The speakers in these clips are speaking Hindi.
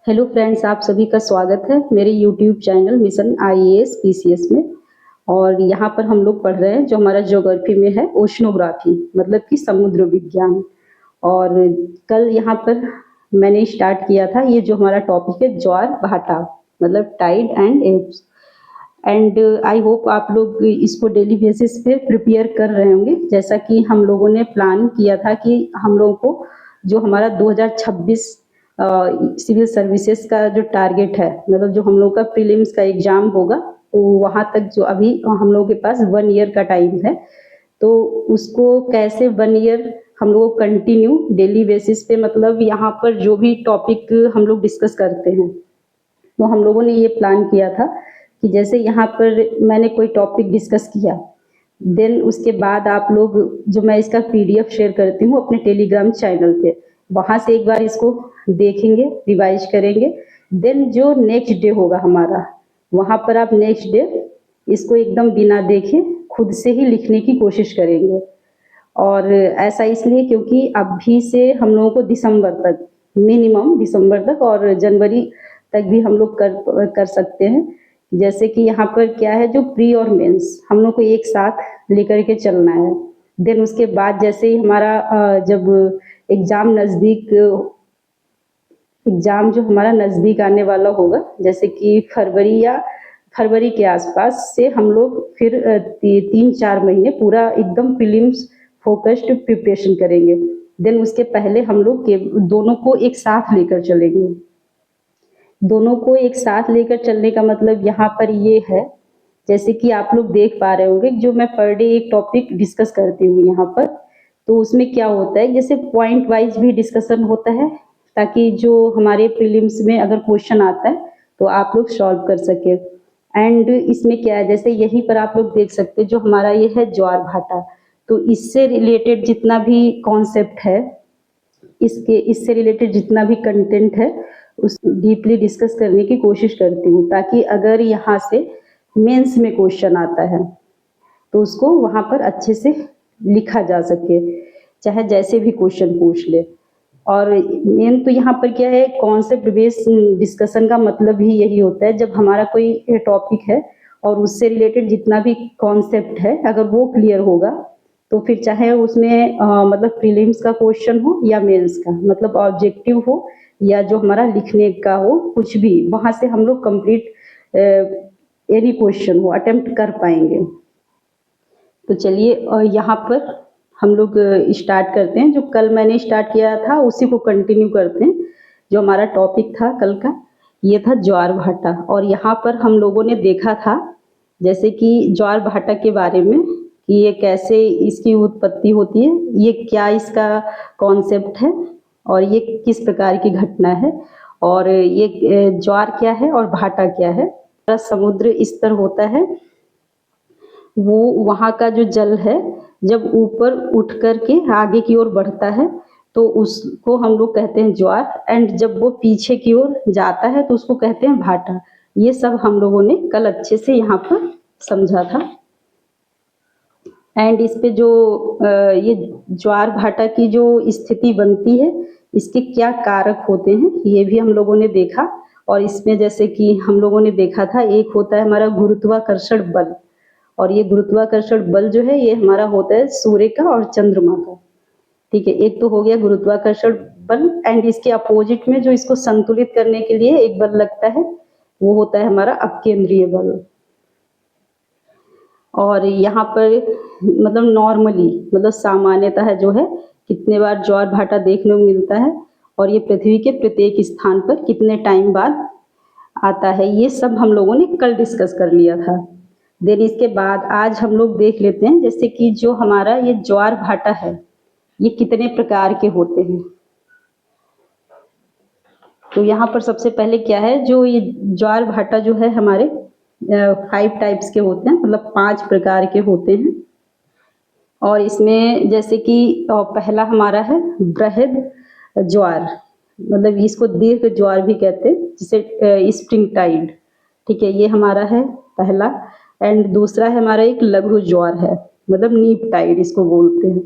हेलो फ्रेंड्स, आप सभी का स्वागत है मेरे YouTube channel mission IAS PCS में। और यहाँ पर हम लोग पढ़ रहे हैं जो हमारा ज्योग्राफी में है ओशनोग्राफी, मतलब कि समुद्र विज्ञान। और कल यहाँ पर मैंने स्टार्ट किया था ये जो हमारा टॉपिक है ज्वार भाटा, मतलब tide and ebbs. And I hope आप लोग इसको डेली बेसिस पे प्रिपेयर कर रहे होंगे, जैसा कि हम लोगों ने प्लान किया था कि हम लोगों को जो हमारा 2026 सिविल सर्विसेज का जो टारगेट है, मतलब जो हम लोग का प्रीलिम्स का एग्जाम होगा, तो वहाँ तक जो अभी हम लोगों के पास 1 ईयर का टाइम है, तो उसको कैसे 1 ईयर हम लोग कंटिन्यू डेली बेसिस पे, मतलब यहाँ पर जो भी टॉपिक हम लोग डिस्कस करते हैं, तो हम लोगों ने ये प्लान किया था कि जैसे यहाँ पर मैंने कोई टॉपिक डिस्कस किया, देन उसके बाद आप लोग जो मैं इसका पीडीएफ शेयर करती हूँ अपने टेलीग्राम चैनल पे, वहाँ से एक बार इसको देखेंगे, रिवाइज करेंगे। देन जो नेक्स्ट डे होगा हमारा, वहाँ पर आप नेक्स्ट डे इसको एकदम बिना देखे खुद से ही लिखने की कोशिश करेंगे। और ऐसा इसलिए क्योंकि अभी से हम लोगों को दिसंबर तक, मिनिमम दिसंबर तक और जनवरी तक भी हम लोग कर सकते हैं। जैसे कि यहाँ पर क्या है, जो प्री और मेंस हम लोग को एक साथ लेकर के चलना है। देन उसके बाद जैसे ही हमारा जब एग्जाम जो हमारा नज़दीक आने वाला होगा, जैसे कि फरवरी के आसपास से हम लोग फिर 3-4 महीने पूरा एकदम प्रीलिम्स फोकस्ड प्रिपरेशन करेंगे। देन उसके पहले हम लोग के दोनों को एक साथ लेकर चलेंगे। दोनों को एक साथ लेकर चलने का मतलब यहाँ पर ये है, जैसे कि आप लोग देख पा रहे होंगे जो मैं पर डे एक टॉपिक डिस्कस करती हूँ यहाँ पर, तो उसमें क्या होता है, जैसे पॉइंट वाइज भी डिस्कशन होता है, ताकि जो हमारे प्रीलिम्स में अगर क्वेश्चन आता है तो आप लोग सॉल्व कर सके। एंड इसमें क्या है, जैसे यहीं पर आप लोग देख सकते हैं जो हमारा ये है ज्वार भाटा, तो इससे रिलेटेड जितना भी कॉन्सेप्ट है, इससे रिलेटेड जितना भी कंटेंट है, उस डीपली डिस्कस करने की कोशिश करती हूँ, ताकि अगर यहाँ से मेंस में क्वेश्चन आता है तो उसको वहाँ पर अच्छे से लिखा जा सके, चाहे जैसे भी क्वेश्चन पूछ ले। और मेन तो यहाँ पर क्या है, कॉन्सेप्ट बेस्ड डिस्कशन का मतलब ही यही होता है, जब हमारा कोई टॉपिक है और उससे रिलेटेड जितना भी कॉन्सेप्ट है अगर वो क्लियर होगा, तो फिर चाहे उसमें मतलब प्रीलिम्स का क्वेश्चन हो या मेंस का, मतलब ऑब्जेक्टिव हो या जो हमारा लिखने का हो, कुछ भी वहाँ से हम लोग कंप्लीट एनी क्वेश्चन हो अटेम्प्ट कर पाएंगे। तो चलिए यहाँ पर हम लोग स्टार्ट करते हैं। जो कल मैंने स्टार्ट किया था उसी को कंटिन्यू करते हैं। जो हमारा टॉपिक था कल का, ये था ज्वार भाटा। और यहाँ पर हम लोगों ने देखा था जैसे कि ज्वार भाटा के बारे में, कि ये कैसे इसकी उत्पत्ति होती है, ये क्या इसका कॉन्सेप्ट है और ये किस प्रकार की घटना है, और ये ज्वार क्या है और भाटा क्या है। समुद्र स्तर होता है, वो वहाँ का जो जल है जब ऊपर उठ कर के आगे की ओर बढ़ता है तो उसको हम लोग कहते हैं ज्वार, एंड जब वो पीछे की ओर जाता है तो उसको कहते हैं भाटा। ये सब हम लोगों ने कल अच्छे से यहाँ पर समझा था। एंड इस पे जो ये ज्वार भाटा की जो स्थिति बनती है, इसके क्या कारक होते हैं, ये भी हम लोगों ने देखा। और इसमें जैसे कि हम लोगों ने देखा था, एक होता है हमारा गुरुत्वाकर्षण बल, और ये गुरुत्वाकर्षण बल जो है ये हमारा होता है सूर्य का और चंद्रमा का। ठीक है, एक तो हो गया गुरुत्वाकर्षण बल, एंड इसके अपोजिट में जो इसको संतुलित करने के लिए एक बल लगता है, वो होता है हमारा अपकेंद्रीय बल। और यहाँ पर मतलब नॉर्मली, मतलब सामान्यतः जो है कितने बार ज्वार भाटा देखने को मिलता है, और ये पृथ्वी के प्रत्येक स्थान पर कितने टाइम बाद आता है, ये सब हम लोगों ने कल डिस्कस कर लिया था। देन इसके बाद आज हम लोग देख लेते हैं जैसे कि जो हमारा ये ज्वार भाटा है ये कितने प्रकार के होते हैं। तो यहाँ पर सबसे पहले क्या है, जो ये ज्वार भाटा जो है हमारे 5 टाइप्स के होते हैं, मतलब 5 प्रकार के होते हैं। और इसमें जैसे कि पहला हमारा है बृहद ज्वार, मतलब इसको दीर्घ ज्वार भी कहते हैं, जिसे स्प्रिंग टाइड। ठीक है, ये हमारा है पहला। एंड दूसरा है हमारा एक लघु ज्वार है, मतलब नीप टाइड इसको बोलते हैं।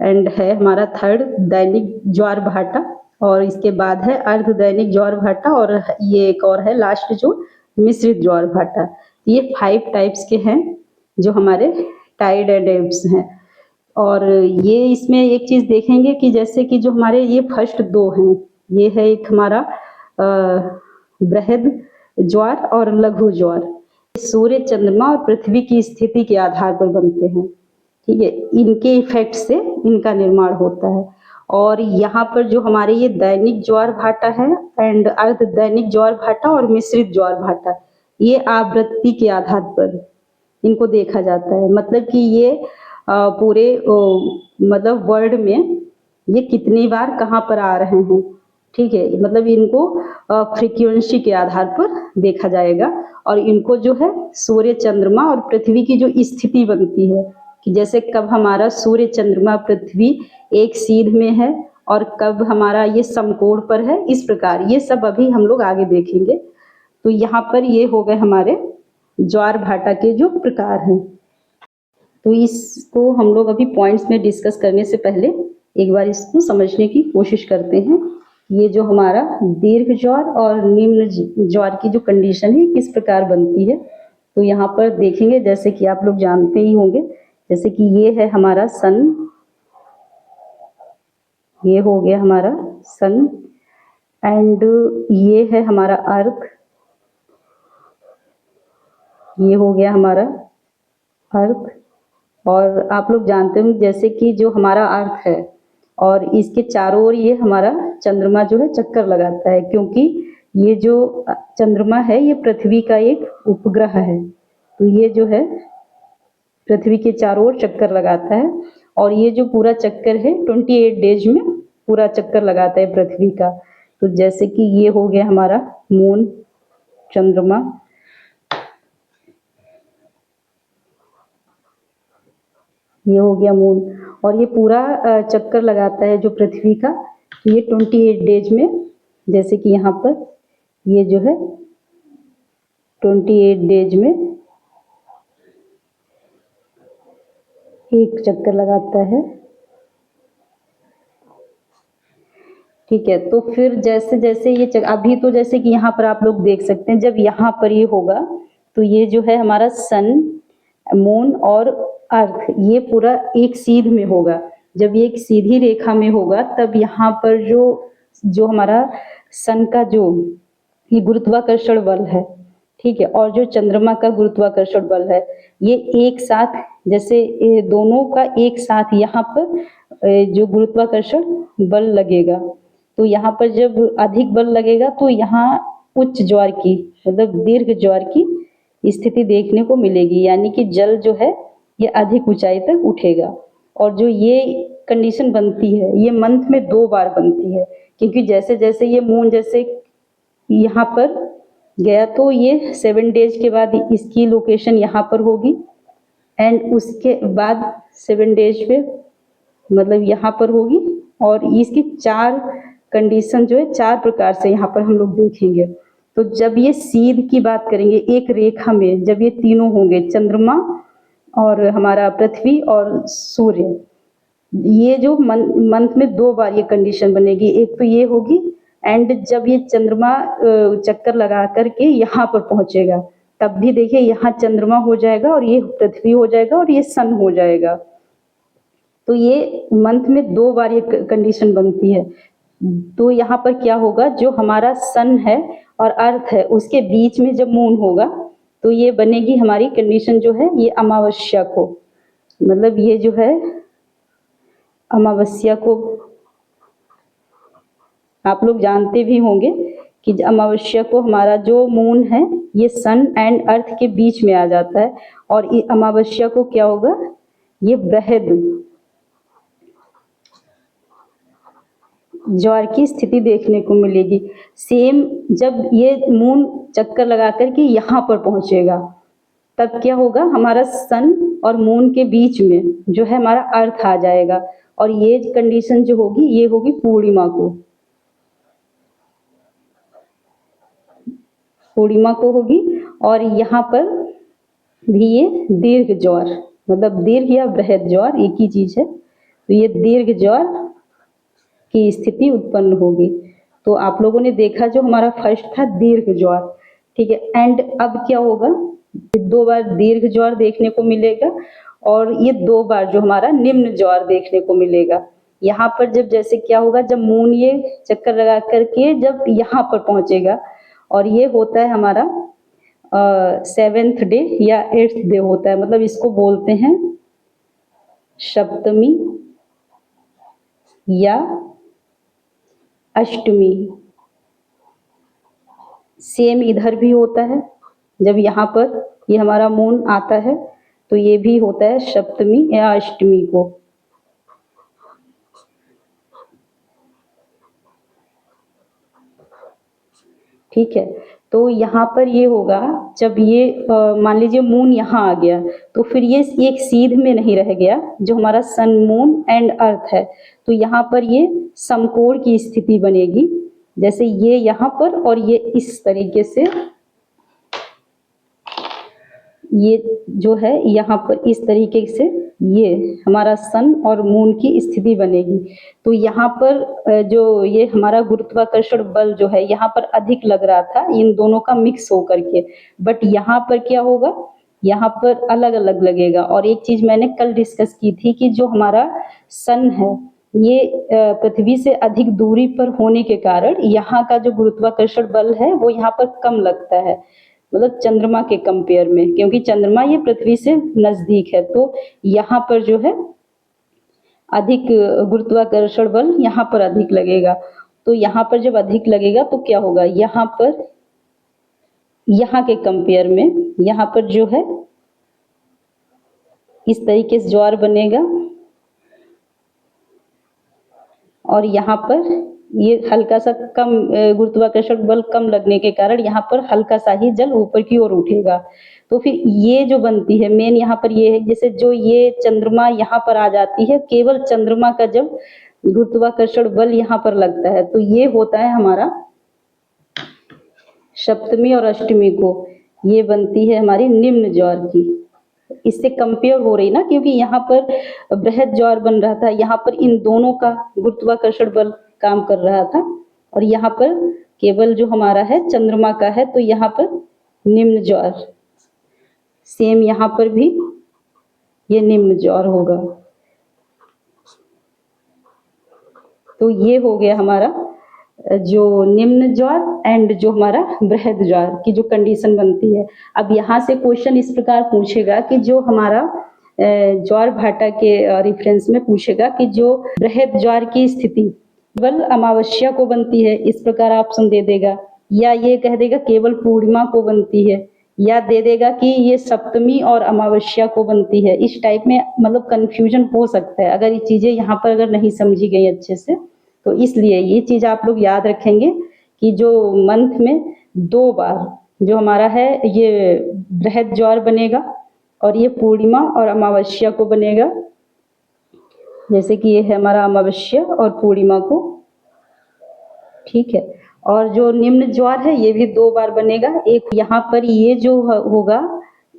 एंड है हमारा थर्ड दैनिक ज्वार भाटा, और इसके बाद है अर्ध दैनिक ज्वार भाटा, और ये एक और है लास्ट जो मिश्रित ज्वार भाटा। ये 5 टाइप्स के हैं जो हमारे टाइड एंड एब्स हैं। और ये इसमें एक चीज देखेंगे कि जैसे कि जो हमारे ये फर्स्ट 2 हैं, ये है एक हमारा बृहद ज्वार और लघु ज्वार। सूर्य, चंद्रमा और पृथ्वी की स्थिति के आधार पर बनते हैं, ठीक है। इनके इफेक्ट से इनका निर्माण होता है। और यहाँ पर जो हमारे ये दैनिक ज्वार भाटा है एंड अर्ध दैनिक ज्वार भाटा और मिश्रित ज्वार भाटा, ये आवृत्ति के आधार पर इनको देखा जाता है। मतलब कि ये पूरे मतलब वर्ल्ड में ये कितनी बार कहाँ पर आ रहे हैं, ठीक है। मतलब इनको फ्रीक्वेंसी के आधार पर देखा जाएगा। और इनको जो है सूर्य, चंद्रमा और पृथ्वी की जो स्थिति बनती है कि जैसे कब हमारा सूर्य, चंद्रमा, पृथ्वी एक सीध में है और कब हमारा ये समकोण पर है, इस प्रकार ये सब अभी हम लोग आगे देखेंगे। तो यहाँ पर ये हो गए हमारे ज्वार भाटा के जो प्रकार हैं। तो इसको हम लोग अभी पॉइंट्स में डिस्कस करने से पहले एक बार इसको समझने की कोशिश करते हैं। ये जो हमारा दीर्घ ज्वार और निम्न ज्वार की जो कंडीशन है किस प्रकार बनती है, तो यहाँ पर देखेंगे। जैसे कि आप लोग जानते ही होंगे, जैसे कि ये है हमारा सन, ये हो गया हमारा सन, एंड ये है हमारा अर्थ, ये हो गया हमारा अर्थ। और आप लोग जानते हो जैसे कि जो हमारा अर्थ है और इसके चारों ओर ये हमारा चंद्रमा जो है चक्कर लगाता है, क्योंकि ये जो चंद्रमा है ये पृथ्वी का एक उपग्रह है। तो ये जो है पृथ्वी के चारों ओर चक्कर लगाता है, और ये जो पूरा चक्कर है 28 डेज में पूरा चक्कर लगाता है पृथ्वी का। तो जैसे कि ये हो गया हमारा मून, चंद्रमा, ये हो गया मून, और ये पूरा चक्कर लगाता है जो पृथ्वी का। तो ये 28 डेज में, जैसे कि यहाँ पर ये जो है 28 डेज में एक चक्कर लगाता है, ठीक है। तो फिर जैसे जैसे ये अभी तो जैसे कि यहाँ पर आप लोग देख सकते हैं, जब यहाँ पर ये होगा तो ये जो है हमारा सन, मून और अर्थ ये पूरा एक सीध में होगा। जब ये एक सीधी रेखा में होगा तब यहाँ पर जो हमारा सन का जो ये गुरुत्वाकर्षण बल है, ठीक है, और जो चंद्रमा का गुरुत्वाकर्षण बल है, ये एक साथ, जैसे ये दोनों का एक साथ यहाँ पर जो गुरुत्वाकर्षण बल लगेगा, तो यहाँ पर जब अधिक बल लगेगा तो यहाँ उच्च ज्वार की मतलब दीर्घ ज्वार की स्थिति देखने को मिलेगी, यानी कि जल जो है ये अधिक ऊंचाई तक उठेगा। और जो ये कंडीशन बनती है ये मंथ में 2 बार बनती है, क्योंकि जैसे जैसे ये मून जैसे यहाँ पर गया तो ये 7 डेज के बाद इसकी लोकेशन यहाँ पर होगी, एंड उसके बाद 7 डेज पे मतलब यहाँ पर होगी। और इसकी 4 कंडीशन जो है 4 प्रकार से यहाँ पर हम लोग देखेंगे। तो जब ये सीध की बात करेंगे एक रेखा में, जब ये तीनों होंगे चंद्रमा और हमारा पृथ्वी और सूर्य, ये जो मंथ में 2 बार ये कंडीशन बनेगी। एक तो ये होगी, एंड जब ये चंद्रमा चक्कर लगा करके यहाँ पर पहुंचेगा तब भी देखिए यहाँ चंद्रमा हो जाएगा और ये पृथ्वी हो जाएगा और ये सन हो जाएगा। तो ये मंथ में 2 बार ये कंडीशन बनती है। तो यहाँ पर क्या होगा, जो हमारा सन है और अर्थ है उसके बीच में जब मून होगा तो ये बनेगी हमारी कंडीशन जो है ये अमावस्या को, मतलब ये जो है अमावस्या को आप लोग जानते भी होंगे कि अमावस्या को हमारा जो मून है ये सन एंड अर्थ के बीच में आ जाता है, और अमावस्या को क्या होगा, ये बृहद ज्वार की स्थिति देखने को मिलेगी। सेम जब ये मून चक्कर लगा करके यहाँ पर पहुंचेगा तब क्या होगा, हमारा सन और मून के बीच में जो है हमारा अर्थ आ जाएगा, और ये कंडीशन जो होगी ये होगी पूर्णिमा को, पूर्णिमा को होगी। और यहाँ पर भी ये दीर्घ ज्वार मतलब दीर्घ या बृहद ज्वार एक ही चीज है, तो ये दीर्घ ज्वार की स्थिति उत्पन्न होगी। तो आप लोगों ने देखा जो हमारा फर्स्ट था दीर्घ ज्वार, ठीक है। एंड अब क्या होगा, 2 बार दीर्घ ज्वार देखने को मिलेगा और ये 2 बार जो हमारा निम्न ज्वार देखने को मिलेगा। यहाँ पर जब जैसे क्या होगा, जब मून ये चक्कर लगा करके जब यहाँ पर पहुंचेगा और ये होता है हमारा 7th डे या 8th डे होता है, मतलब इसको बोलते हैं सप्तमी या अष्टमी। सेम इधर भी होता है, जब यहाँ पर ये हमारा मून आता है तो ये भी होता है सप्तमी या अष्टमी को। ठीक है, तो यहाँ पर ये होगा जब ये मान लीजिए मून यहाँ आ गया तो फिर ये एक सीध में नहीं रह गया, जो हमारा सन मून एंड अर्थ है, तो यहाँ पर ये समकोण की स्थिति बनेगी। जैसे ये यहाँ पर और ये इस तरीके से, ये जो है यहाँ पर इस तरीके से ये हमारा सन और मून की स्थिति बनेगी। तो यहाँ पर जो ये हमारा गुरुत्वाकर्षण बल जो है यहाँ पर अधिक लग रहा था इन दोनों का मिक्स होकर के, बट यहाँ पर क्या होगा, यहाँ पर अलग अलग लगेगा। और एक चीज मैंने कल डिस्कस की थी कि जो हमारा सन है ये पृथ्वी से अधिक दूरी पर होने के कारण यहाँ का जो गुरुत्वाकर्षण बल है वो यहाँ पर कम लगता है, मतलब चंद्रमा के कंपेयर में, क्योंकि चंद्रमा ये पृथ्वी से नजदीक है। तो यहाँ पर जो है अधिक गुरुत्वाकर्षण बल यहाँ पर अधिक लगेगा। तो यहाँ पर जब अधिक लगेगा तो क्या होगा, यहाँ पर यहाँ के कंपेयर में यहाँ पर जो है इस तरीके से ज्वार बनेगा और यहाँ पर ये हल्का सा कम गुरुत्वाकर्षण बल कम लगने के कारण यहाँ पर हल्का सा ही जल ऊपर की ओर उठेगा। तो फिर ये जो बनती है मेन यहाँ पर ये है, जैसे जो ये चंद्रमा यहाँ पर आ जाती है, केवल चंद्रमा का जब गुरुत्वाकर्षण बल यहाँ पर लगता है तो ये होता है हमारा सप्तमी और अष्टमी को, ये बनती है हमारी निम्न ज्वार की। इससे कंपेयर हो रही ना, क्योंकि यहाँ पर बृहद ज्वार बन रहा था, यहाँ पर इन दोनों का गुरुत्वाकर्षण बल काम कर रहा था और यहाँ पर केवल जो हमारा है चंद्रमा का है, तो यहाँ पर निम्न ज्वार। सेम यहाँ पर भी ये निम्न ज्वार होगा। तो ये हो गया हमारा जो निम्न ज्वार एंड जो हमारा बृहद ज्वार की जो कंडीशन बनती है। अब यहाँ से क्वेश्चन इस प्रकार पूछेगा कि जो हमारा ज्वार भाटा के रेफरेंस में पूछेगा कि जो बृहद ज्वार की स्थिति केवल अमावस्या को बनती है, इस प्रकार ऑप्शन दे देगा, या ये कह देगा केवल पूर्णिमा को बनती है, या दे देगा कि ये सप्तमी और अमावस्या को बनती है। इस टाइप में मतलब कंफ्यूजन हो सकता है अगर ये चीजें यहाँ पर अगर नहीं समझी गई अच्छे से। तो इसलिए ये चीज आप लोग याद रखेंगे कि जो मंथ में 2 बार जो हमारा है ये बृहद ज्वार बनेगा और ये पूर्णिमा और अमावस्या को बनेगा। जैसे कि ये है हमारा अमावस्या और पूर्णिमा को, ठीक है। और जो निम्न ज्वार है ये भी 2 बार बनेगा। एक यहाँ पर ये जो होगा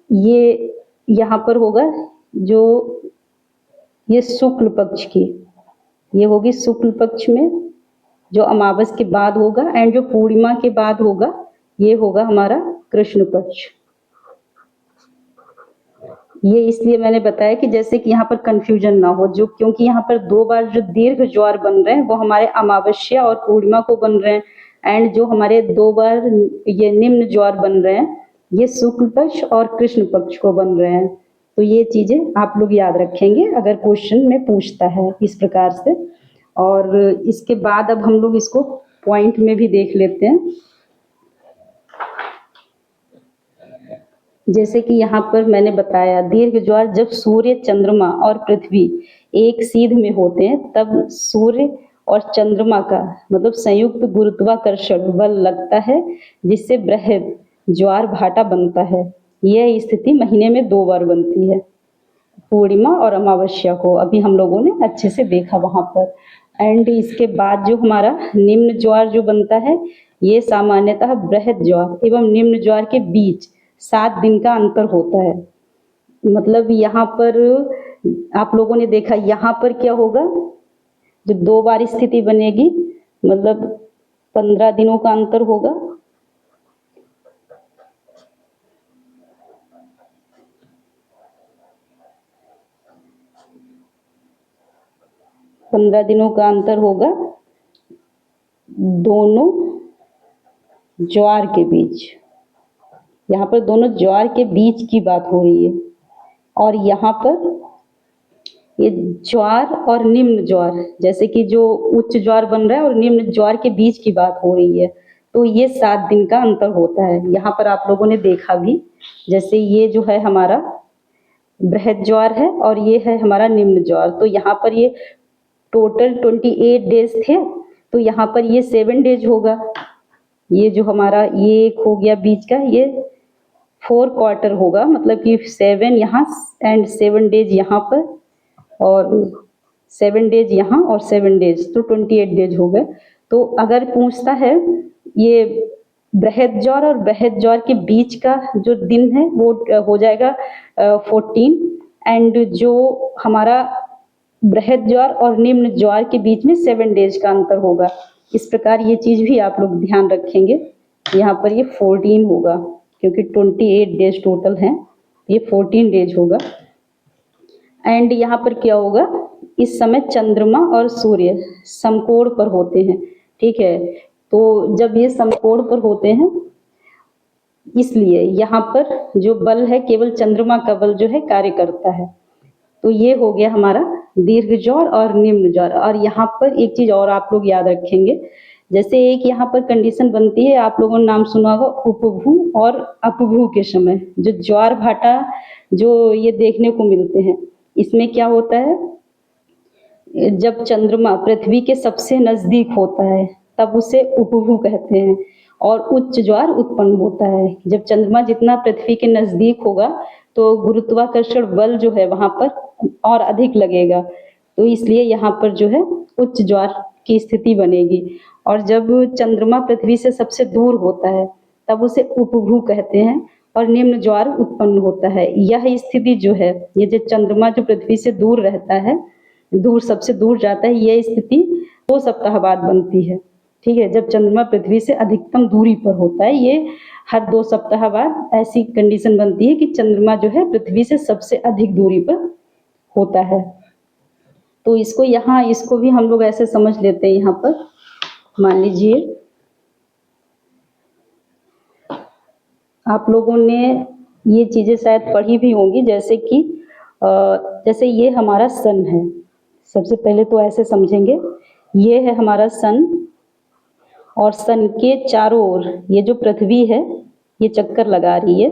ये यहाँ पर होगा जो ये शुक्ल पक्ष की, ये होगी शुक्ल पक्ष में जो अमावस के बाद होगा, एंड जो पूर्णिमा के बाद होगा ये होगा हमारा कृष्ण पक्ष। ये इसलिए मैंने बताया कि जैसे कि यहाँ पर कंफ्यूजन ना हो, जो क्योंकि यहाँ पर 2 बार जो दीर्घ ज्वार बन रहे हैं वो हमारे अमावस्या और पूर्णिमा को बन रहे हैं, एंड जो हमारे 2 बार ये निम्न ज्वार बन रहे हैं ये शुक्ल पक्ष और कृष्ण पक्ष को बन रहे हैं। तो ये चीजें आप लोग याद रखेंगे अगर क्वेश्चन में पूछता है इस प्रकार से। और इसके बाद अब हम लोग इसको पॉइंट में भी देख लेते हैं। जैसे कि यहाँ पर मैंने बताया दीर्घ ज्वार जब सूर्य, चंद्रमा और पृथ्वी एक सीध में होते हैं तब सूर्य और चंद्रमा का मतलब संयुक्त गुरुत्वाकर्षण बल लगता है, जिससे बृहद ज्वार भाटा बनता है। यह स्थिति महीने में 2 बार बनती है, पूर्णिमा और अमावस्या को। अभी हम लोगों ने अच्छे से देखा वहां पर। एंड इसके बाद जो हमारा निम्न ज्वार जो बनता है ये सामान्यतः बृहद ज्वार एवं निम्न ज्वार के बीच 7 दिन का अंतर होता है। मतलब यहाँ पर आप लोगों ने देखा यहाँ पर क्या होगा, जो 2 बार स्थिति बनेगी, मतलब 15 दिनों का अंतर होगा। पंद्रह दिनों का अंतर होगा दोनों ज्वार के बीच। यहाँ पर दोनों ज्वार के बीच की बात हो रही है, और यहाँ पर ये ज्वार और निम्न ज्वार, जैसे कि जो उच्च ज्वार बन रहा है और निम्न ज्वार के बीच की बात हो रही है, तो ये 7 दिन का अंतर होता है। यहाँ पर आप लोगों ने देखा भी, जैसे ये जो है हमारा बृहद ज्वार है और ये है हमारा निम्न ज्वार, तो यहाँ पर ये टोटल 28 डेज थे, तो यहाँ पर ये 7 डेज होगा। ये जो हमारा ये एक हो गया बीच का, ये 4 क्वार्टर होगा, मतलब कि 7 यहाँ एंड 7 डेज यहाँ पर, और 7 डेज यहाँ और 7 डेज, तो 28 डेज हो गए। तो अगर पूछता है ये बृहद ज्वार और बृहद ज्वार के बीच का जो दिन है वो हो जाएगा 14, एंड जो हमारा बृहद ज्वार और निम्न ज्वार के बीच में 7 डेज का अंतर होगा। इस प्रकार ये चीज भी आप लोग ध्यान रखेंगे। यहाँ पर ये 14 होगा, क्योंकि 28 डेज टोटल हैं, ये 14 डेज होगा। एंड यहाँ पर क्या होगा, इस समय चंद्रमा और सूर्य समकोण पर होते हैं, ठीक है। तो जब ये समकोण पर होते हैं, इसलिए यहाँ पर जो बल है केवल चंद्रमा का बल जो है कार्य करता है। तो ये हो गया हमारा दीर्घ ज्वार और निम्न ज्वार। और यहाँ पर एक चीज और आप लोग याद रखेंगे, जैसे एक यहाँ पर कंडीशन बनती है, आप लोगों ने नाम सुना होगा उपभू और अपभू के समय, जो ज्वार भाटा जो ये देखने को मिलते हैं, इसमें क्या होता है, जब चंद्रमा पृथ्वी के सबसे नजदीक होता है तब उसे उपभू कहते हैं, और उच्च ज्वार उत्पन्न होता है। जब चंद्रमा जितना पृथ्वी के नजदीक होगा तो गुरुत्वाकर्षण बल जो है वहां पर और अधिक लगेगा, तो इसलिए यहाँ पर जो है उच्च ज्वार की स्थिति बनेगी। और जब चंद्रमा पृथ्वी से सबसे दूर होता है तब उसे उपभू कहते हैं और निम्न ज्वार उत्पन्न होता है। यह स्थिति जो है, ये जो चंद्रमा जो पृथ्वी से दूर रहता है, दूर सबसे दूर जाता है, यह स्थिति 2 सप्ताह बाद बनती है, ठीक है। जब चंद्रमा पृथ्वी से अधिकतम दूरी पर होता है, ये हर 2 सप्ताह बाद ऐसी कंडीशन बनती है कि चंद्रमा जो है पृथ्वी से सबसे अधिक दूरी पर होता है। तो इसको यहाँ इसको भी हम लोग ऐसे समझ लेते हैं। यहाँ पर मान लीजिए आप लोगों ने ये चीजें शायद पढ़ी भी होंगी, जैसे कि जैसे ये हमारा सन है, सबसे पहले तो ऐसे समझेंगे, ये है हमारा सन, और सन के चारों ओर ये जो पृथ्वी है ये चक्कर लगा रही है,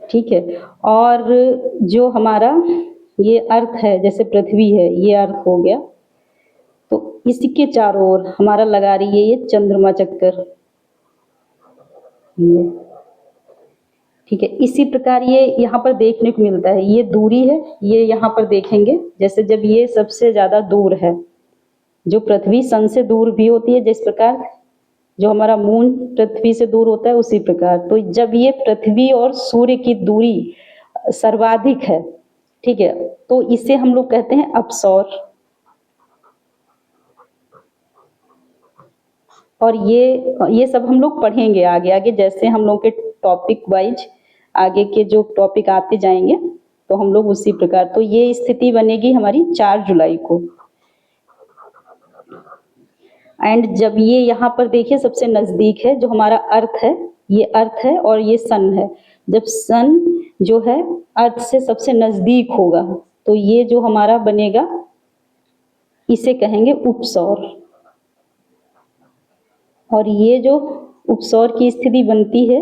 ठीक है। और जो हमारा ये अर्थ है, जैसे पृथ्वी है, ये अर्थ हो गया, तो इसके चारों ओर हमारा लगा रही है ये चंद्रमा चक्कर, ये ठीक है। इसी प्रकार ये यहाँ पर देखने को मिलता है, ये दूरी है, ये यहाँ पर देखेंगे, जैसे जब ये सबसे ज्यादा दूर है, जो पृथ्वी सन से दूर भी होती है, जिस प्रकार जो हमारा मून पृथ्वी से दूर होता है, उसी प्रकार तो जब ये पृथ्वी और सूर्य की दूरी सर्वाधिक है, ठीक है, तो इसे हम लोग कहते हैं अपसौर। और ये सब हम लोग पढ़ेंगे आगे आगे, जैसे हम लोग के टॉपिक वाइज आगे के जो टॉपिक आते जाएंगे तो हम लोग उसी प्रकार, तो ये स्थिति बनेगी हमारी 4 जुलाई को। एंड जब ये यहाँ पर देखिए सबसे नजदीक है, जो हमारा अर्थ है, ये अर्थ है और ये सन है, जब सन जो है अर्थ से सबसे नजदीक होगा तो ये जो हमारा बनेगा इसे कहेंगे उपसौर। और ये जो उपसौर की स्थिति बनती है,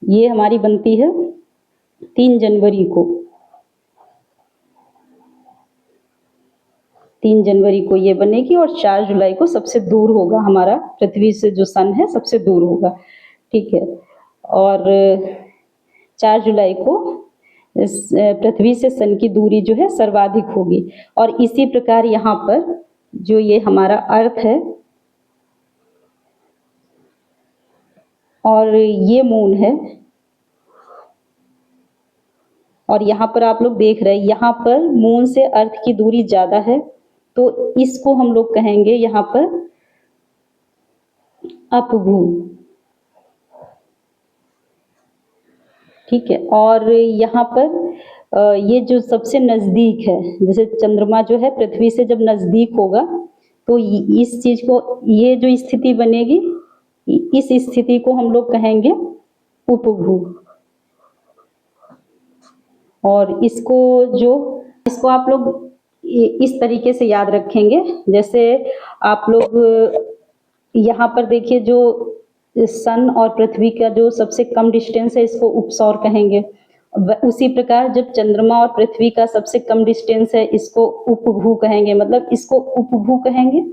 ये हमारी बनती है 3 जनवरी को। 3 जनवरी को ये बनेगी, और 4 जुलाई को सबसे दूर होगा हमारा, पृथ्वी से जो सन है सबसे दूर होगा, ठीक है। और 4 जुलाई को पृथ्वी से सन की दूरी जो है सर्वाधिक होगी। और इसी प्रकार यहाँ पर जो ये हमारा अर्थ है और ये मून है, और यहाँ पर आप लोग देख रहे हैं, यहाँ पर मून से अर्थ की दूरी ज्यादा है, तो इसको हम लोग कहेंगे यहाँ पर अपभू। ठीक है, और यहाँ पर ये जो सबसे नजदीक है, जैसे चंद्रमा जो है पृथ्वी से जब नजदीक होगा तो इस चीज को, ये जो स्थिति बनेगी, इस स्थिति को हम लोग कहेंगे उपभू। और इसको आप लोग इस तरीके से याद रखेंगे। जैसे आप लोग यहाँ पर देखिए, जो सन और पृथ्वी का जो सबसे कम डिस्टेंस है, इसको उपसौर कहेंगे। उसी प्रकार जब चंद्रमा और पृथ्वी का सबसे कम डिस्टेंस है, इसको उपभू कहेंगे। मतलब इसको उपभू कहेंगे,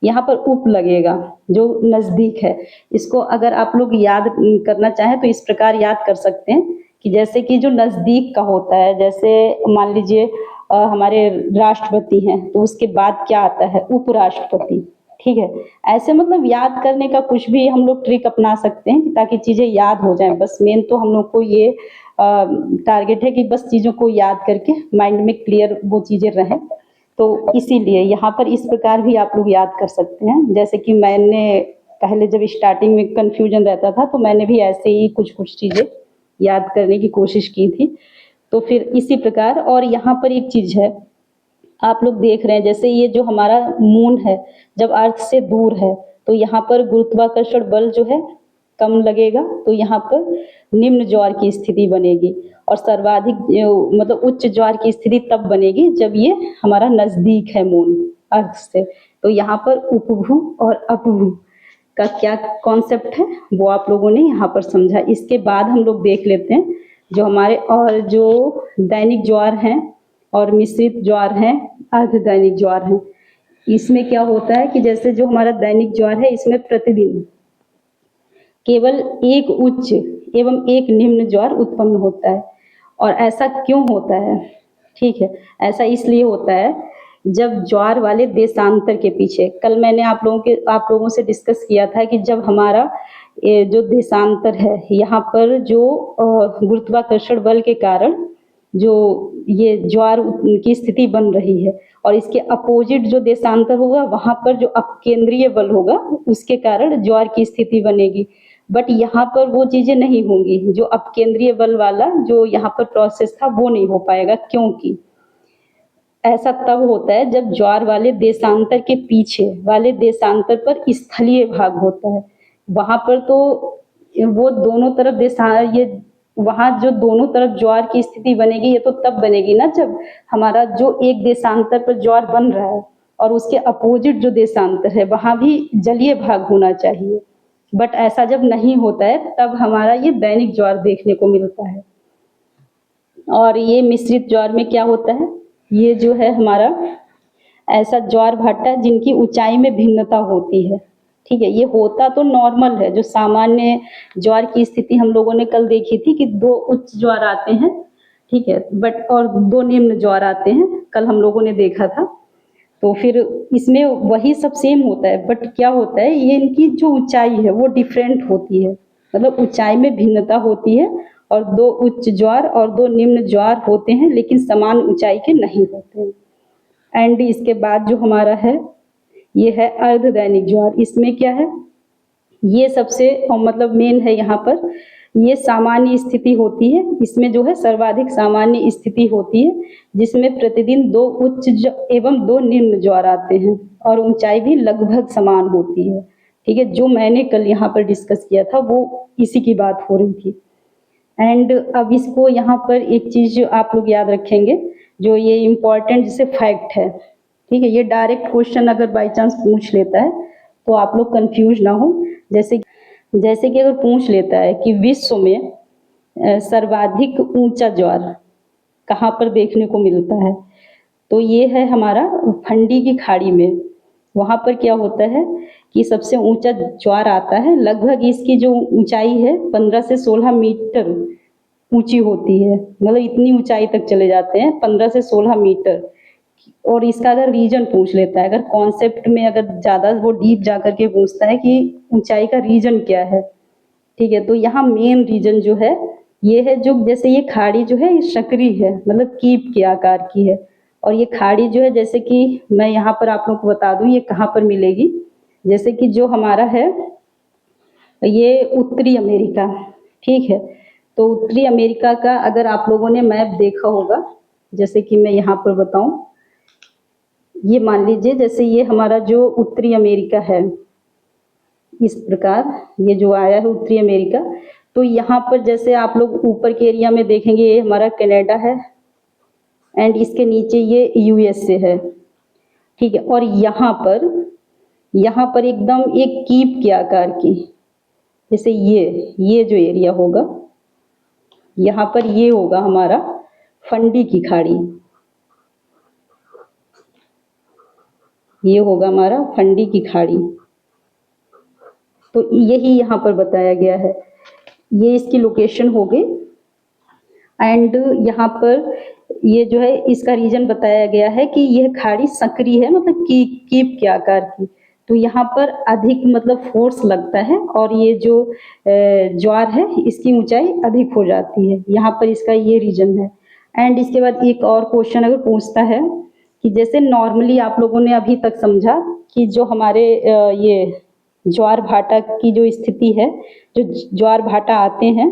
यहाँ पर उप लगेगा जो नजदीक है। इसको अगर आप लोग याद करना चाहें तो इस प्रकार याद कर सकते हैं कि जैसे कि जो नजदीक का होता है, जैसे मान लीजिए हमारे राष्ट्रपति हैं, तो उसके बाद क्या आता है, उपराष्ट्रपति। ठीक है, ऐसे मतलब याद करने का कुछ भी हम लोग ट्रिक अपना सकते हैं ताकि चीजें याद हो जाएं। बस मेन तो हम लोग को ये टारगेट है कि बस चीजों को याद करके माइंड में क्लियर वो चीजें रहें। तो इसीलिए यहाँ पर इस प्रकार भी आप लोग याद कर सकते हैं। जैसे कि मैंने पहले जब स्टार्टिंग में कंफ्यूजन रहता था, तो मैंने भी ऐसे ही कुछ कुछ चीजें याद करने की कोशिश की थी। तो फिर इसी प्रकार, और यहाँ पर एक चीज है, आप लोग देख रहे हैं, जैसे ये जो हमारा मून है जब अर्थ से दूर है, तो यहाँ पर गुरुत्वाकर्षण बल जो है कम लगेगा, तो यहाँ पर निम्न ज्वार की स्थिति बनेगी। और सर्वाधिक मतलब उच्च ज्वार की स्थिति तब बनेगी जब ये हमारा नजदीक है मून अर्थ से। तो यहाँ पर उपभू और अपभू का क्या कॉन्सेप्ट है वो आप लोगों ने यहाँ पर समझा। इसके बाद हम लोग देख लेते हैं जो हमारे और जो दैनिक ज्वार हैं और मिश्रित ज्वार हैं, अर्ध दैनिक ज्वार हैं। इसमें क्या होता है कि जैसे जो हमारा दैनिक ज्वार है, इसमें प्रतिदिन केवल एक उच्च एवं एक निम्न ज्वार उत्पन्न होता है। और ऐसा क्यों होता है? ठीक है, ऐसा इसलिए होता है जब ज्वार वाले देशांतर के पीछे, कल मैंने आप लोगों से डिस्कस किया था कि जब हमारा जो देशांतर है, यहाँ पर जो गुरुत्वाकर्षण बल के कारण जो ये ज्वार की स्थिति बन रही है, और इसके अपोजिट जो देशांतर होगा, वहां पर जो अपकेंद्रीय बल होगा, उसके कारण ज्वार की स्थिति बनेगी। बट यहाँ पर वो चीजें नहीं होंगी, जो अपकेंद्रीय बल वाला जो यहाँ पर प्रोसेस था वो नहीं हो पाएगा। क्योंकि ऐसा तब होता है जब ज्वार वाले देशांतर के पीछे वाले देशांतर पर स्थलीय भाग होता है। वहां पर तो वो दोनों तरफ ये वहां जो दोनों तरफ ज्वार की स्थिति बनेगी, ये तो तब बनेगी ना जब हमारा जो एक देशांतर पर ज्वार बन रहा है और उसके अपोजिट जो देशांतर है वहां भी जलीय भाग होना चाहिए। बट ऐसा जब नहीं होता है तब हमारा ये दैनिक ज्वार देखने को मिलता है। और ये मिश्रित ज्वार में क्या होता है, ये जो है हमारा ऐसा ज्वार भाटा जिनकी ऊंचाई में भिन्नता होती है। ठीक है, ये होता तो नॉर्मल है, जो सामान्य ज्वार की स्थिति हम लोगों ने कल देखी थी कि 2 उच्च ज्वार आते हैं, ठीक है, बट और 2 निम्न ज्वार आते हैं, कल हम लोगों ने देखा था। तो फिर इसमें वही सब सेम होता है, बट क्या होता है, ये इनकी जो ऊंचाई है वो डिफरेंट होती है। मतलब ऊंचाई में भिन्नता होती है, और 2 उच्च ज्वार और 2 निम्न ज्वार होते हैं, लेकिन समान ऊंचाई के नहीं होते हैं। एंड इसके बाद जो हमारा है, ये है अर्ध दैनिक ज्वार। इसमें क्या है, ये सबसे मतलब मेन है, यहाँ पर ये सामान्य स्थिति होती है। इसमें जो है सर्वाधिक सामान्य स्थिति होती है, जिसमें प्रतिदिन 2 उच्च एवं 2 निम्न ज्वार आते हैं, और ऊंचाई भी लगभग समान होती है। ठीक है, जो मैंने कल यहाँ पर डिस्कस किया था वो इसी की बात हो रही थी। एंड अब इसको यहाँ पर एक चीज आप लोग याद रखेंगे, जो ये इम्पोर्टेंट जैसे फैक्ट है। ठीक है, ये डायरेक्ट क्वेश्चन अगर बाई चांस पूछ लेता है तो आप लोग कंफ्यूज ना हो। जैसे कि अगर पूछ लेता है कि विश्व में सर्वाधिक ऊंचा ज्वार कहाँ पर देखने को मिलता है, तो ये है हमारा फंडी की खाड़ी में। वहां पर क्या होता है कि सबसे ऊंचा ज्वार आता है, लगभग इसकी जो ऊंचाई है 15 से 16 मीटर ऊंची होती है। मतलब इतनी ऊंचाई तक चले जाते हैं, 15 से 16 मीटर। और इसका अगर रीजन पूछ लेता है, अगर कॉन्सेप्ट में अगर ज्यादा वो डीप जा करके पूछता है कि ऊंचाई का रीजन क्या है, ठीक है, तो यहाँ मेन रीजन जो है ये है जो, जैसे ये खाड़ी जो है ये सकरी है, मतलब कीप के आकार की है। और ये खाड़ी जो है, जैसे कि मैं यहाँ पर आप लोगों को बता दूं ये कहाँ पर मिलेगी। जैसे कि जो हमारा है ये उत्तरी अमेरिका, ठीक है। तो उत्तरी अमेरिका का अगर आप लोगों ने मैप देखा होगा, जैसे कि मैं यहाँ पर बताऊं, ये मान लीजिए जैसे ये हमारा जो उत्तरी अमेरिका है, इस प्रकार ये जो आया है उत्तरी अमेरिका। तो यहाँ पर जैसे आप लोग ऊपर के एरिया में देखेंगे ये हमारा कनाडा है, एंड इसके नीचे ये यूएसए है, ठीक है। और यहाँ पर एकदम एक कीप के आकार की, जैसे ये जो एरिया होगा, यहाँ पर ये होगा हमारा फंडी की खाड़ी, ये होगा हमारा फंडी की खाड़ी। तो यही यहाँ पर बताया गया है, ये इसकी लोकेशन हो गई। एंड यहाँ पर ये जो है इसका रीजन बताया गया है कि यह खाड़ी सकरी है, मतलब कीप के आकार की। तो यहाँ पर अधिक मतलब फोर्स लगता है और ये जो ज्वार है इसकी ऊंचाई अधिक हो जाती है, यहाँ पर इसका ये रीजन है। एंड इसके बाद एक और क्वेश्चन अगर पूछता है कि जैसे नॉर्मली आप लोगों ने अभी तक समझा कि जो हमारे ये ज्वार भाटा की जो स्थिति है, जो ज्वार भाटा आते हैं,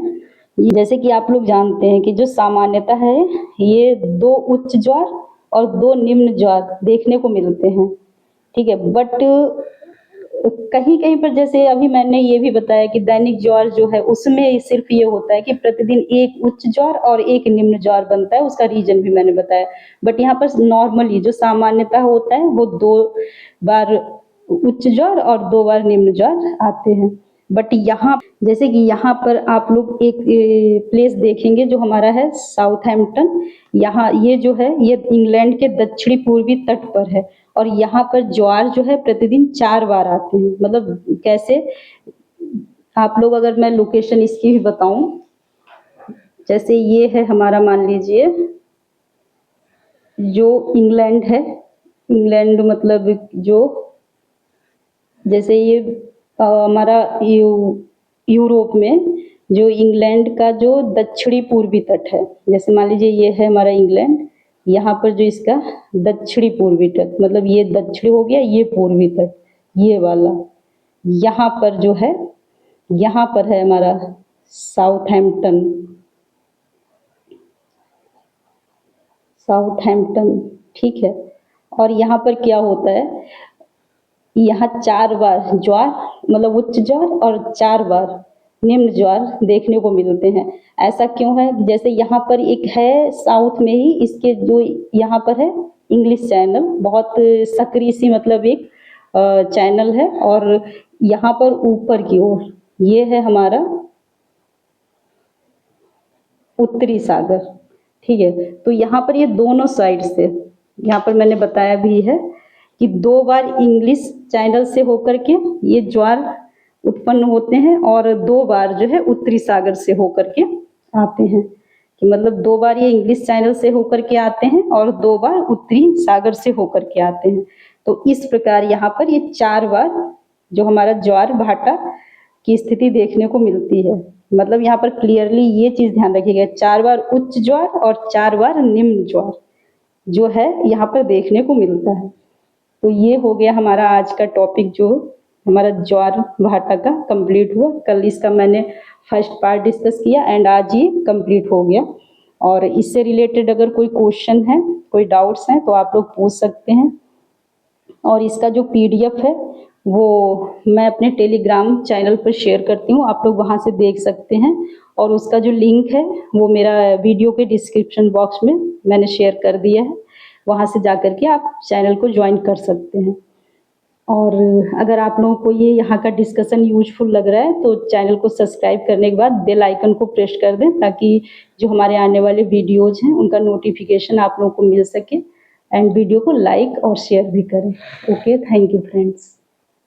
जैसे कि आप लोग जानते हैं कि जो सामान्यता है ये 2 उच्च ज्वार और 2 निम्न ज्वार देखने को मिलते हैं, ठीक है। बट कहीं कहीं पर जैसे अभी मैंने ये भी बताया कि दैनिक ज्वार जो है उसमें सिर्फ ये होता है कि प्रतिदिन एक उच्च ज्वार और एक निम्न ज्वार बनता है, उसका रीजन भी मैंने बताया। बट यहाँ पर नॉर्मली जो सामान्यता होता है वो 2 बार उच्च ज्वार और 2 बार निम्न ज्वार आते हैं। बट यहाँ जैसे कि यहाँ पर आप लोग एक प्लेस देखेंगे जो हमारा है साउथहैम्पटन, यहाँ ये जो है ये इंग्लैंड के दक्षिणी पूर्वी तट पर है। और यहाँ पर ज्वार जो है प्रतिदिन 4 बार आते हैं। मतलब कैसे, आप लोग अगर मैं लोकेशन इसकी भी बताऊं, जैसे ये है हमारा, मान लीजिए जो इंग्लैंड है, इंग्लैंड मतलब जो, जैसे ये हमारा यूरोप में जो इंग्लैंड का जो दक्षिणी पूर्वी तट है, जैसे मान लीजिए ये है हमारा इंग्लैंड, यहाँ पर जो इसका दक्षिणी पूर्वी तट, मतलब ये दक्षिणी हो गया, ये पूर्वी तट, ये वाला यहाँ पर जो है, यहाँ पर है हमारा साउथहैम्पटन, साउथहैम्पटन, ठीक है। और यहाँ पर क्या होता है, यहाँ 4 बार ज्वार मतलब उच्च ज्वार और 4 बार निम्न ज्वार देखने को मिलते हैं। ऐसा क्यों है, जैसे यहाँ पर एक है साउथ में ही, इसके जो यहाँ पर है इंग्लिश चैनल, बहुत सक्रिय सी मतलब एक चैनल है। और यहाँ पर ऊपर की ओर ये है हमारा उत्तरी सागर, ठीक है। तो यहाँ पर ये दोनों साइड से, यहाँ पर मैंने बताया भी है कि 2 बार इंग्लिश चैनल से होकर के ये ज्वार उत्पन्न होते हैं और 2 बार जो है उत्तरी सागर से होकर के आते हैं, कि मतलब 2 बार ये इंग्लिश चैनल से होकर के आते हैं और 2 बार उत्तरी सागर से होकर के आते हैं। तो इस प्रकार यहाँ पर ये 4 बार जो हमारा ज्वार भाटा की स्थिति देखने को मिलती है। मतलब यहाँ पर क्लियरली ये चीज ध्यान रखिएगा, 4 बार उच्च ज्वार और 4 बार निम्न ज्वार जो है यहाँ पर देखने को मिलता है। तो ये हो गया हमारा आज का टॉपिक, जो हमारा ज्वार भाटा का कंप्लीट हुआ। कल इसका मैंने फर्स्ट पार्ट डिस्कस किया एंड आज ये कंप्लीट हो गया। और इससे रिलेटेड अगर कोई क्वेश्चन है, कोई डाउट्स हैं तो आप लोग पूछ सकते हैं। और इसका जो PDF है वो मैं अपने टेलीग्राम चैनल पर शेयर करती हूँ, आप लोग वहाँ से देख सकते हैं। और उसका जो लिंक है वो मेरा वीडियो के डिस्क्रिप्शन बॉक्स में मैंने शेयर कर दिया है, वहाँ से जाकर के आप चैनल को ज्वाइन कर सकते हैं। और अगर आप लोगों को ये यहाँ का डिस्कशन यूजफुल लग रहा है तो चैनल को सब्सक्राइब करने के बाद बेल आइकन को प्रेस कर दें, ताकि जो हमारे आने वाले वीडियोज हैं उनका नोटिफिकेशन आप लोगों को मिल सके। एंड वीडियो को लाइक और शेयर भी करें। Okay, thank you friends.